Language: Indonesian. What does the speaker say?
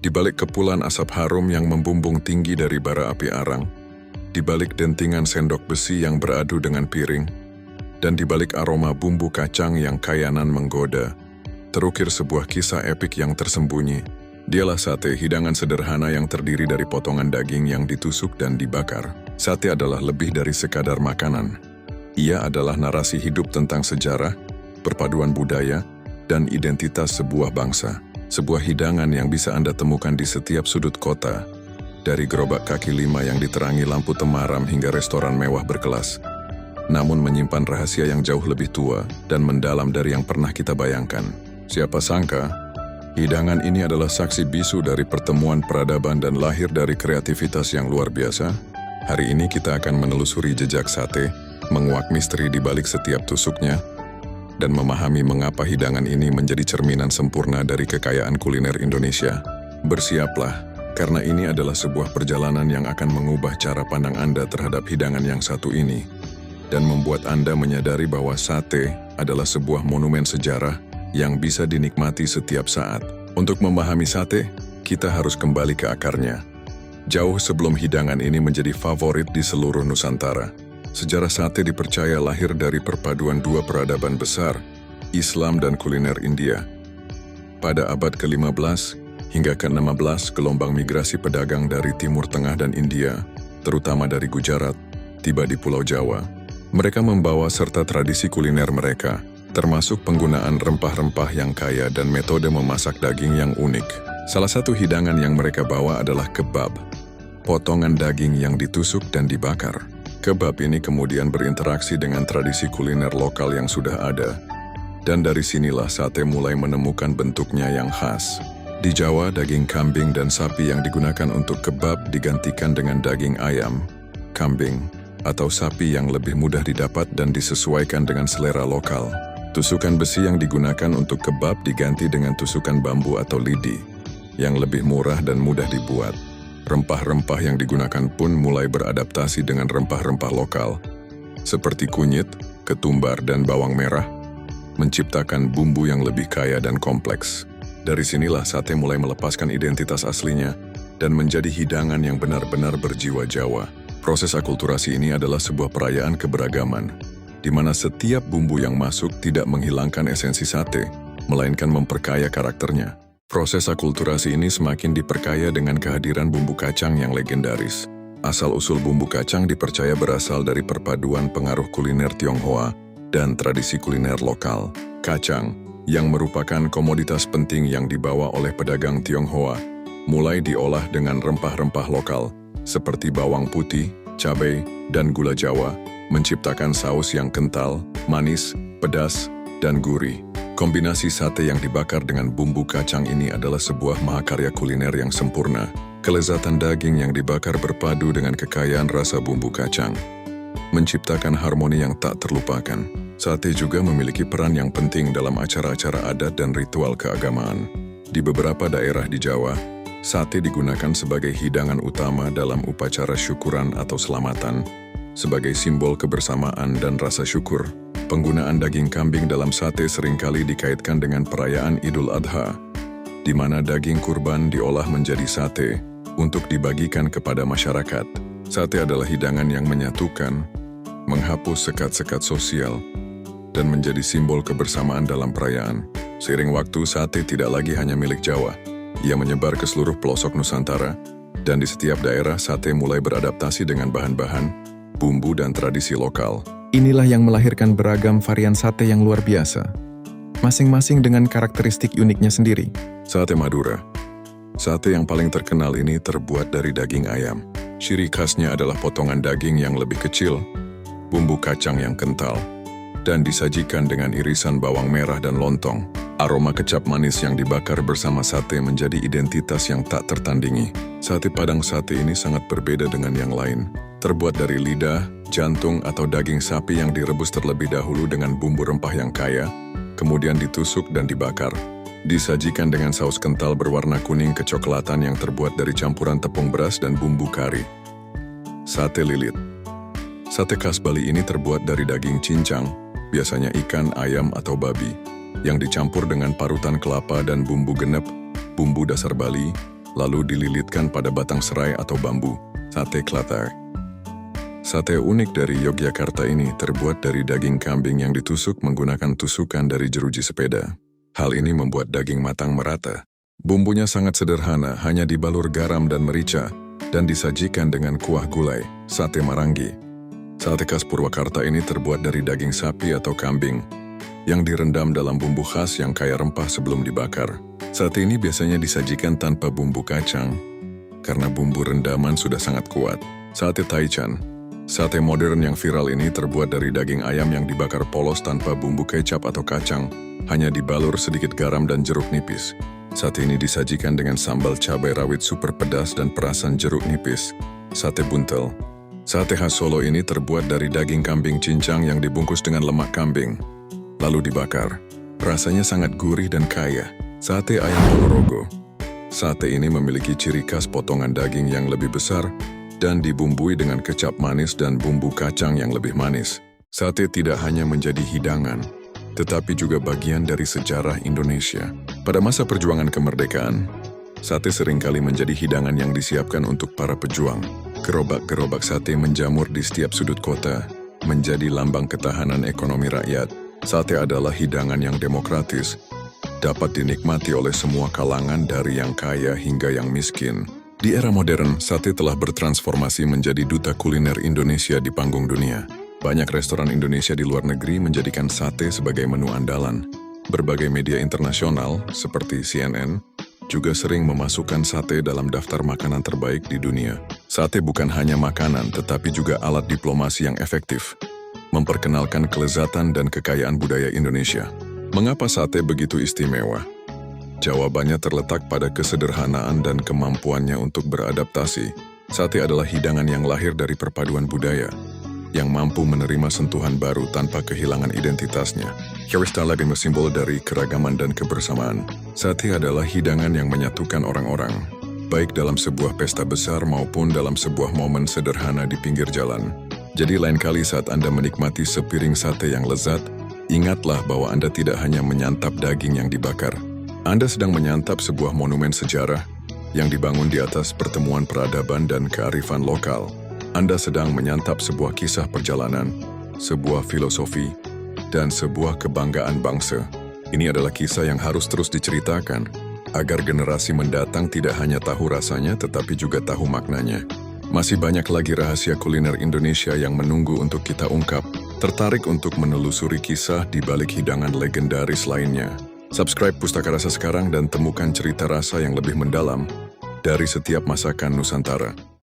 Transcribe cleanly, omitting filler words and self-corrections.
Di balik kepulan asap harum yang membumbung tinggi dari bara api arang, di balik dentingan sendok besi yang beradu dengan piring, dan di balik aroma bumbu kacang yang kayanan menggoda, terukir sebuah kisah epik yang tersembunyi. Dialah sate, hidangan sederhana yang terdiri dari potongan daging yang ditusuk dan dibakar. Sate adalah lebih dari sekadar makanan. Ia adalah narasi hidup tentang sejarah, perpaduan budaya, dan identitas sebuah bangsa. Sebuah hidangan yang bisa Anda temukan di setiap sudut kota, dari gerobak kaki lima yang diterangi lampu temaram hingga restoran mewah berkelas, namun menyimpan rahasia yang jauh lebih tua dan mendalam dari yang pernah kita bayangkan. Siapa sangka, hidangan ini adalah saksi bisu dari pertemuan peradaban dan lahir dari kreativitas yang luar biasa. Hari ini kita akan menelusuri jejak sate, menguak misteri di balik setiap tusuknya, dan memahami mengapa hidangan ini menjadi cerminan sempurna dari kekayaan kuliner Indonesia. Bersiaplah, karena ini adalah sebuah perjalanan yang akan mengubah cara pandang Anda terhadap hidangan yang satu ini, dan membuat Anda menyadari bahwa sate adalah sebuah monumen sejarah yang bisa dinikmati setiap saat. Untuk memahami sate, kita harus kembali ke akarnya. Jauh sebelum hidangan ini menjadi favorit di seluruh Nusantara, sejarah sate dipercaya lahir dari perpaduan dua peradaban besar, Islam dan kuliner India. Pada abad ke-15 hingga ke-16, gelombang migrasi pedagang dari Timur Tengah dan India, terutama dari Gujarat, tiba di Pulau Jawa. Mereka membawa serta tradisi kuliner mereka, termasuk penggunaan rempah-rempah yang kaya dan metode memasak daging yang unik. Salah satu hidangan yang mereka bawa adalah kebab, potongan daging yang ditusuk dan dibakar. Kebab ini kemudian berinteraksi dengan tradisi kuliner lokal yang sudah ada, dan dari sinilah sate mulai menemukan bentuknya yang khas. Di Jawa, daging kambing dan sapi yang digunakan untuk kebab digantikan dengan daging ayam, kambing, atau sapi yang lebih mudah didapat dan disesuaikan dengan selera lokal. Tusukan besi yang digunakan untuk kebab diganti dengan tusukan bambu atau lidi, yang lebih murah dan mudah dibuat. Rempah-rempah yang digunakan pun mulai beradaptasi dengan rempah-rempah lokal, seperti kunyit, ketumbar, dan bawang merah, menciptakan bumbu yang lebih kaya dan kompleks. Dari sinilah sate mulai melepaskan identitas aslinya dan menjadi hidangan yang benar-benar berjiwa Jawa. Proses akulturasi ini adalah sebuah perayaan keberagaman, di mana setiap bumbu yang masuk tidak menghilangkan esensi sate, melainkan memperkaya karakternya. Proses akulturasi ini semakin diperkaya dengan kehadiran bumbu kacang yang legendaris. Asal-usul bumbu kacang dipercaya berasal dari perpaduan pengaruh kuliner Tionghoa dan tradisi kuliner lokal. Kacang, yang merupakan komoditas penting yang dibawa oleh pedagang Tionghoa, mulai diolah dengan rempah-rempah lokal, seperti bawang putih, cabai, dan gula Jawa, menciptakan saus yang kental, manis, pedas, dan gurih. Kombinasi sate yang dibakar dengan bumbu kacang ini adalah sebuah mahakarya kuliner yang sempurna. Kelezatan daging yang dibakar berpadu dengan kekayaan rasa bumbu kacang, menciptakan harmoni yang tak terlupakan. Sate juga memiliki peran yang penting dalam acara-acara adat dan ritual keagamaan. Di beberapa daerah di Jawa, sate digunakan sebagai hidangan utama dalam upacara syukuran atau selamatan, sebagai simbol kebersamaan dan rasa syukur. Penggunaan daging kambing dalam sate seringkali dikaitkan dengan perayaan Idul Adha, di mana daging kurban diolah menjadi sate untuk dibagikan kepada masyarakat. Sate adalah hidangan yang menyatukan, menghapus sekat-sekat sosial, dan menjadi simbol kebersamaan dalam perayaan. Seiring waktu, sate tidak lagi hanya milik Jawa. Ia menyebar ke seluruh pelosok Nusantara, dan di setiap daerah sate mulai beradaptasi dengan bahan-bahan, bumbu, dan tradisi lokal. Inilah yang melahirkan beragam varian sate yang luar biasa, masing-masing dengan karakteristik uniknya sendiri. Sate Madura. Sate yang paling terkenal ini terbuat dari daging ayam. Ciri khasnya adalah potongan daging yang lebih kecil, bumbu kacang yang kental, dan disajikan dengan irisan bawang merah dan lontong. Aroma kecap manis yang dibakar bersama sate menjadi identitas yang tak tertandingi. Sate Padang sate ini sangat berbeda dengan yang lain. Terbuat dari lidah, jantung, atau daging sapi yang direbus terlebih dahulu dengan bumbu rempah yang kaya, kemudian ditusuk dan dibakar. Disajikan dengan saus kental berwarna kuning kecoklatan yang terbuat dari campuran tepung beras dan bumbu kari. Sate Lilit. Sate khas Bali ini terbuat dari daging cincang, biasanya ikan, ayam, atau babi, yang dicampur dengan parutan kelapa dan bumbu genep, bumbu dasar Bali, lalu dililitkan pada batang serai atau bambu, sate klathar. Sate unik dari Yogyakarta ini terbuat dari daging kambing yang ditusuk menggunakan tusukan dari jeruji sepeda. Hal ini membuat daging matang merata. Bumbunya sangat sederhana, hanya dibalur garam dan merica, dan disajikan dengan kuah gulai, sate marangi. Sate khas Purwakarta ini terbuat dari daging sapi atau kambing, yang direndam dalam bumbu khas yang kaya rempah sebelum dibakar. Sate ini biasanya disajikan tanpa bumbu kacang, karena bumbu rendaman sudah sangat kuat. Sate taichan. Sate modern yang viral ini terbuat dari daging ayam yang dibakar polos tanpa bumbu kecap atau kacang, hanya dibalur sedikit garam dan jeruk nipis. Sate ini disajikan dengan sambal cabai rawit super pedas dan perasan jeruk nipis. Sate buntel. Sate khas Solo ini terbuat dari daging kambing cincang yang dibungkus dengan lemak kambing, lalu dibakar. Rasanya sangat gurih dan kaya. Sate ayam Ponorogo. Sate ini memiliki ciri khas potongan daging yang lebih besar dan dibumbui dengan kecap manis dan bumbu kacang yang lebih manis. Sate tidak hanya menjadi hidangan, tetapi juga bagian dari sejarah Indonesia. Pada masa perjuangan kemerdekaan, sate seringkali menjadi hidangan yang disiapkan untuk para pejuang. Gerobak-gerobak sate menjamur di setiap sudut kota, menjadi lambang ketahanan ekonomi rakyat. Sate adalah hidangan yang demokratis, dapat dinikmati oleh semua kalangan dari yang kaya hingga yang miskin. Di era modern, sate telah bertransformasi menjadi duta kuliner Indonesia di panggung dunia. Banyak restoran Indonesia di luar negeri menjadikan sate sebagai menu andalan. Berbagai media internasional, seperti CNN, juga sering memasukkan sate dalam daftar makanan terbaik di dunia. Sate bukan hanya makanan, tetapi juga alat diplomasi yang efektif, memperkenalkan kelezatan dan kekayaan budaya Indonesia. Mengapa sate begitu istimewa? Jawabannya terletak pada kesederhanaan dan kemampuannya untuk beradaptasi. Sate adalah hidangan yang lahir dari perpaduan budaya, yang mampu menerima sentuhan baru tanpa kehilangan identitasnya. Karistalag simbol dari keragaman dan kebersamaan. Sate adalah hidangan yang menyatukan orang-orang, baik dalam sebuah pesta besar maupun dalam sebuah momen sederhana di pinggir jalan. Jadi lain kali saat Anda menikmati sepiring sate yang lezat, ingatlah bahwa Anda tidak hanya menyantap daging yang dibakar. Anda sedang menyantap sebuah monumen sejarah yang dibangun di atas pertemuan peradaban dan kearifan lokal. Anda sedang menyantap sebuah kisah perjalanan, sebuah filosofi, dan sebuah kebanggaan bangsa. Ini adalah kisah yang harus terus diceritakan, agar generasi mendatang tidak hanya tahu rasanya tetapi juga tahu maknanya. Masih banyak lagi rahasia kuliner Indonesia yang menunggu untuk kita ungkap. Tertarik untuk menelusuri kisah di balik hidangan legendaris lainnya? Subscribe Pustaka Rasa sekarang dan temukan cerita rasa yang lebih mendalam dari setiap masakan Nusantara.